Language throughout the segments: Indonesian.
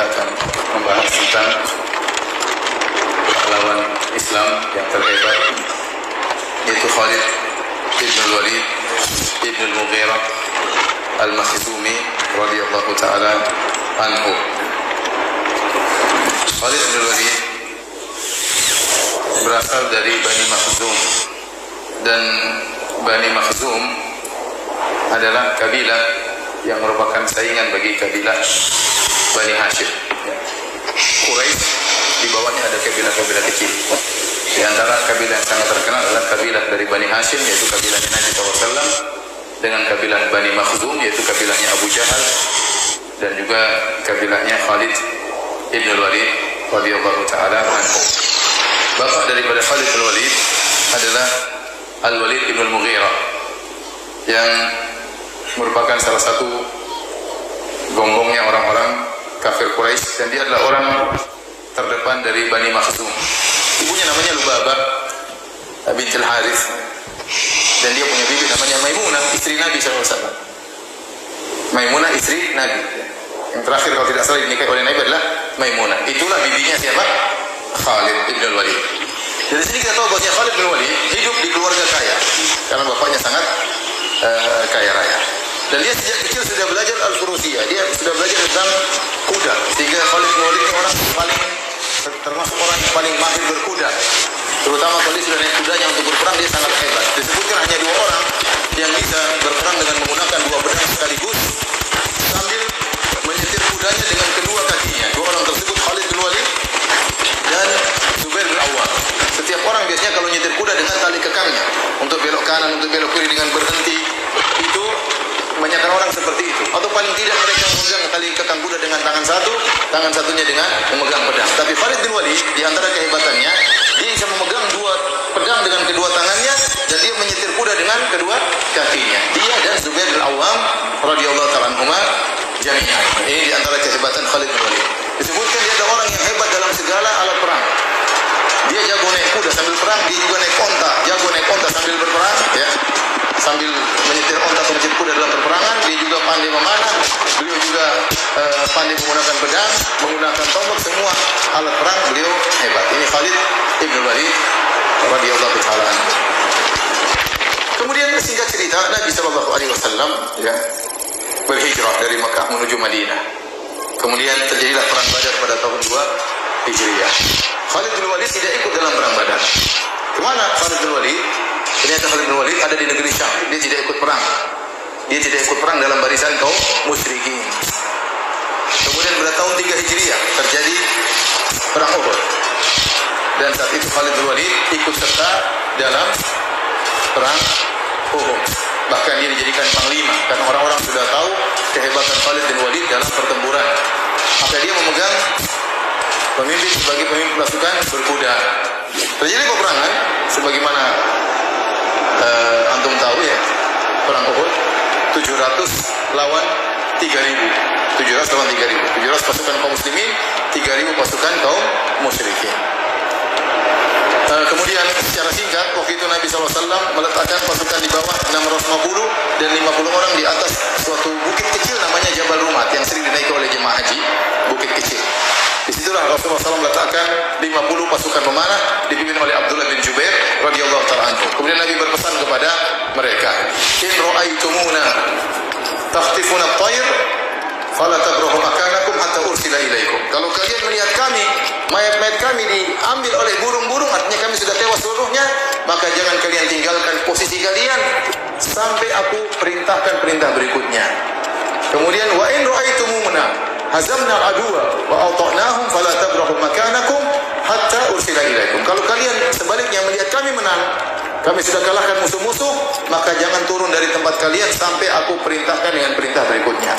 akan membahas tentang pahlawan Islam yang terhebat, yaitu Khalid ibn al-Walid ibn al-Mughirah al-Makhzumi radhiyallahu ta'ala anhu. Khalid ibn al-Walid berasal dari Bani Makhzum, dan Bani Makhzum adalah kabilah yang merupakan saingan bagi kabilah Bani Hashim. Quraisy di bawahnya ada kabilah-kabilah kecil. Di antara kabilah yang sangat terkenal adalah kabilah dari Bani Hashim, yaitu kabilahnya Nabi SAW, dengan kabilah Bani Makhzum, yaitu kabilahnya Abu Jahal, dan juga kabilahnya Khalid ibn al-Walid radhiyallahu ta'ala anhu. Bapak daripada Khalid ibn al-Walid adalah Al-Walid ibn al-Mughirah, yang merupakan salah satu gonggongnya orang-orang kafir Quraisy, dan dia adalah orang terdepan dari Bani Makhzum. Ibunya namanya Lubabah bintul Harith, dan dia punya bibi namanya Maimunah, istri Nabi SAW. Maimunah istri Nabi. Yang terakhir kalau tidak salah dinikahi oleh Nabi adalah Maimunah. Itulah bibinya siapa? Khalid ibn al-Walid. Dari sini kita tahu bahwa Khalid bin Walid hidup di keluarga kaya, karena bapaknya sangat kaya raya. Dan dia sejak kecil sudah belajar al-Furusiyah, dia sudah belajar tentang kuda, sehingga Khalid bin Walid ini orang paling termasuk orang yang paling mahir berkuda. Terutama kalau dia sudah naik kudanya untuk berperang, dia sangat hebat. Disebutkan hanya 2 orang yang bisa berperang dengan menggunakan 2 pedang sekaligus sambil menyetir kudanya dengan kedua kakinya. 2 orang tersebut Khalid bin Walid dan Zubair bin Awwam. Setiap orang biasanya kalau nyetir kuda dengan tali kekangnya, untuk belok kanan, untuk belok kiri dengan berhenti, itu kebanyakan orang seperti itu. Atau paling tidak mereka memegang tali kekang kuda dengan tangan satu, tangan satunya dengan memegang pedang. Tapi Khalid bin Walid di antara kehebatannya, dia bisa memegang 2 pedang dengan kedua tangannya, dan dia menyetir kuda dengan kedua kakinya. Dia dan Zubair bin Awwam radhiyallahu ta'ala anhuma jami'an. Ini di antara kehebatan Khalid bin Walid. Disebutkan dia adalah orang yang hebat dalam segala alat perang. Dia jago naik kuda sambil perang, dia juga naik onta, jago naik onta sambil berperang, ya. Sambil menyetir onta atau menyetir kuda dalam perperangan, dia juga pandai memanah, beliau juga pandai menggunakan pedang, menggunakan tombak, semua alat perang beliau hebat. Ini Khalid ibn Walid radhiyallahu ta'ala anhu. Kemudian singkat cerita, Nabi sallallahu alaihi wasallam ya berhijrah dari Makkah menuju Madinah. Kemudian terjadilah perang Badar pada tahun 2 Hijriah. Khalid bin Walid tidak ikut dalam perang Badar. Kemana Khalid bin Walid? Ternyata Khalid bin Walid ada di negeri Syam. Dia tidak ikut perang. Dia tidak ikut perang dalam barisan kaum musyrikin. Kemudian pada tahun 3 Hijriah terjadi perang Uhud. Dan saat itu Khalid bin Walid ikut serta dalam perang Uhud. Bahkan dia dijadikan panglima, karena orang-orang sudah tahu kehebatan Khalid bin Walid dalam pertempuran. Maka dia memegang pemimpin sebagai pemimpin pasukan berkuda. Terjadi peperangan sebagaimana antum tahu ya, perang Uhud 700 lawan 3.000. 700 lawan 3.000. 700 pasukan kaum muslimin, 3.000 pasukan kaum musyrikin. Kemudian secara singkat, waktu itu Nabi SAW meletakkan pasukan di bawah 650 dan 50 orang di atas suatu bukit kecil namanya Jabal Rumat yang sering dinaiki oleh jemaah haji, bukit kecil. Disitulah Rasulullah SAW meletakkan 50 pasukan pemanah dipimpin oleh Abdullah bin Jubair radhiyallahu ta'ala anhu. Kemudian Nabi berpesan kepada mereka, in ra'aitumuna takhtifuna at-tayr fala tabrahu makanakum hatta ursila ilaikum. Kalau kalian melihat kami, mayat-mayat kami diambil oleh burung-burung, artinya kami sudah tewas seluruhnya, maka jangan kalian tinggalkan posisi kalian sampai aku perintahkan perintah berikutnya. Kemudian wa in ra'aitumuna hazamna al-aduwa wa awta'nahum fala tabrahu makanakum hatta ursila ilaikum. Kalau kalian sebaliknya melihat kami menang, kami sudah kalahkan musuh-musuh, maka jangan turun dari tempat kalian sampai aku perintahkan dengan perintah berikutnya.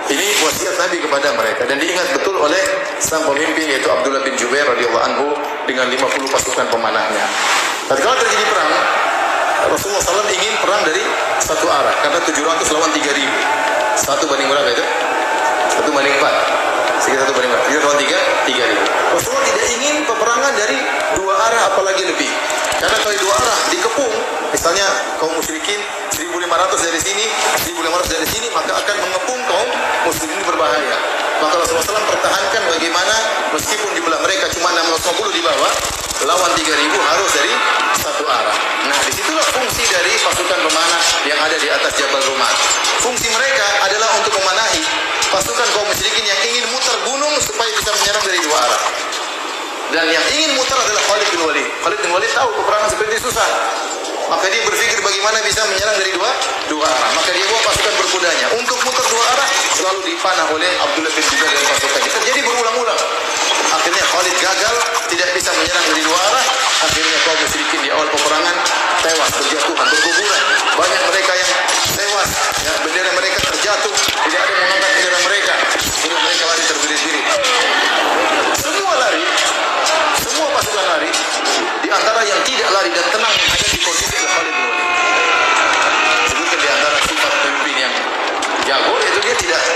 Ini wasiat Nabi kepada mereka, dan diingat betul oleh sang pemimpin yaitu Abdullah bin Jubair radhiyallahu anhu dengan 50 pasukan pemanahnya. Tatkala terjadi perang, Rasulullah SAW ingin perang dari satu arah karena 700 lawan 3.000. 1 banding berapa itu? 1 banding 4. Sekitar 1 banding 4. 3 lawan 3.000. Rasulullah tidak ingin peperangan dari 2 arah apalagi lebih. Karena kalau 2 arah dikepung, misalnya kaum musyrikin 1.500 dari sini, 1.500 dari sini, maka akan mengepung kaum muslimin berbahaya. Maka Rasulullah SAW pertahankan bagaimana meskipun jumlah mereka cuma 650 di bawah, lawan 3.000 harus dari satu arah. Nah, disitulah fungsi dari pasukan pemanah yang ada di atas Jabal Rumat. Fungsi mereka adalah untuk memanahi pasukan kaum musyrikin yang ingin mutar gunung supaya bisa menyerang dari dua arah. Dan yang ingin mutar adalah Khalid bin Walid. Khalid bin Walid tahu peperangan seperti ini susah. Maka dia berpikir bagaimana bisa menyerang dari dua arah. Maka dia bawa pasukan berkudanya. Untuk mutar dua arah selalu dipanah oleh Abdullah bin Jubair dan pasukannya. Terjadi berulang-ulang. Akhirnya Khalid gagal, tidak bisa menyerang dari dua arah. Akhirnya kaum musyrikin di awal peperangan tewas, berjatuhan, berguguran. Banyak mereka yang tewas, ya, bendera mereka terjatuh, tidak ada yang mengangkat bendera mereka. Sehingga mereka lari terbirit-birit. Semua lari, semua pasukan lari. Di antara yang tidak lari dan tenang menghadapi kondisi adalah Khalid bin Walid. Sebutkan di antara sifat pemimpin yang jago, yaitu dia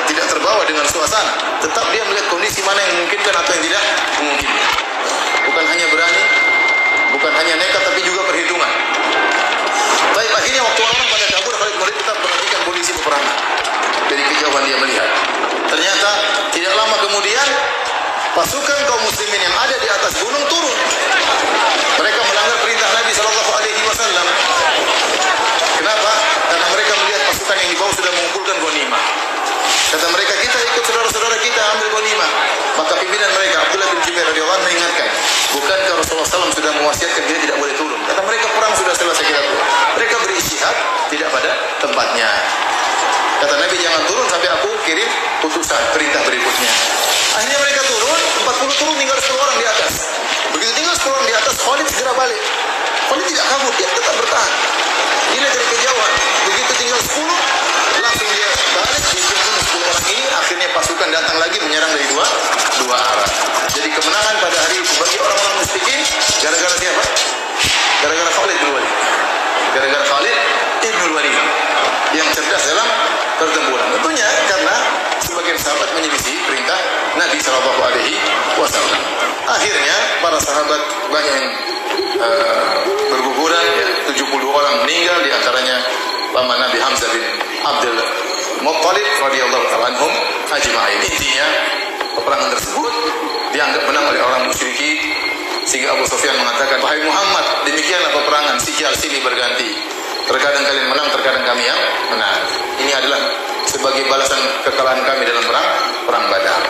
tidak terbawa dengan suasana. Tetap dia melihat kondisi mana yang memungkinkan atau yang tidak memungkinkan. Bukan hanya berani, bukan hanya nekat, tapi juga perhitungan. Baik, akhirnya waktu orang pada kabur, Khalid bin Walid tetap perhatikan kondisi peperangan. Dari kejauhan dia melihat. Ternyata tidak lama kemudian pasukan kaum muslimin yang ada di atas gunung turun. Mereka melanggar perintah Nabi SAW. Kenapa? Karena mereka melihat pasukan yang di bawah sudah mengumpulkan ghanimah. Kata mereka, kita ikut saudara-saudara kita ambil ghanimah. Maka pimpinan mereka Abdullah bin Jubair radhiyallahu anhu mengingatkan, bukankah Rasulullah SAW sudah mewasiatkan dia tidak boleh turun? Kata mereka, perang sudah selesai, kita turun. Mereka beristihad tidak pada tempatnya. Kata Nabi, jangan turun sampai aku kirim putusan perintah berikutnya. Akhirnya mereka turun, 40 turun, tinggal 10 orang di atas. Begitu tinggal 10 orang di atas, Khalid segera balik. Khalid tidak kabur, dia tetap bertahan. Ini dari kejauhan. Begitu tinggal 10, langsung dia balik, dia bunuh 10 orang ini. Akhirnya pasukan datang lagi menyerang dari dua arah. Jadi kemenangan pada hari itu bagi orang-orang musyrikin gara-gara siapa? Gara-gara Khalid bin Walid. Gara-gara Khalid bin Walid yang cerdas dalam pertempuran. Tentunya karena sebagian sahabat menyelisih perintah Nabi SAW. Akhirnya para sahabat banyak yang berguguran, ya, 70 orang meninggal, di antaranya paman Nabi Hamzah bin Abdul Muttalib radhiyallahu ta'ala anhum ajma'in. Intinya peperangan tersebut dianggap menang oleh orang musyrikin, sehingga Abu Sufyan mengatakan, wahai Muhammad, demikianlah peperangan, sijal silih berganti. Terkadang kalian menang, terkadang kami yang menang. Ini adalah sebagai balasan kekalahan kami dalam perang Badar.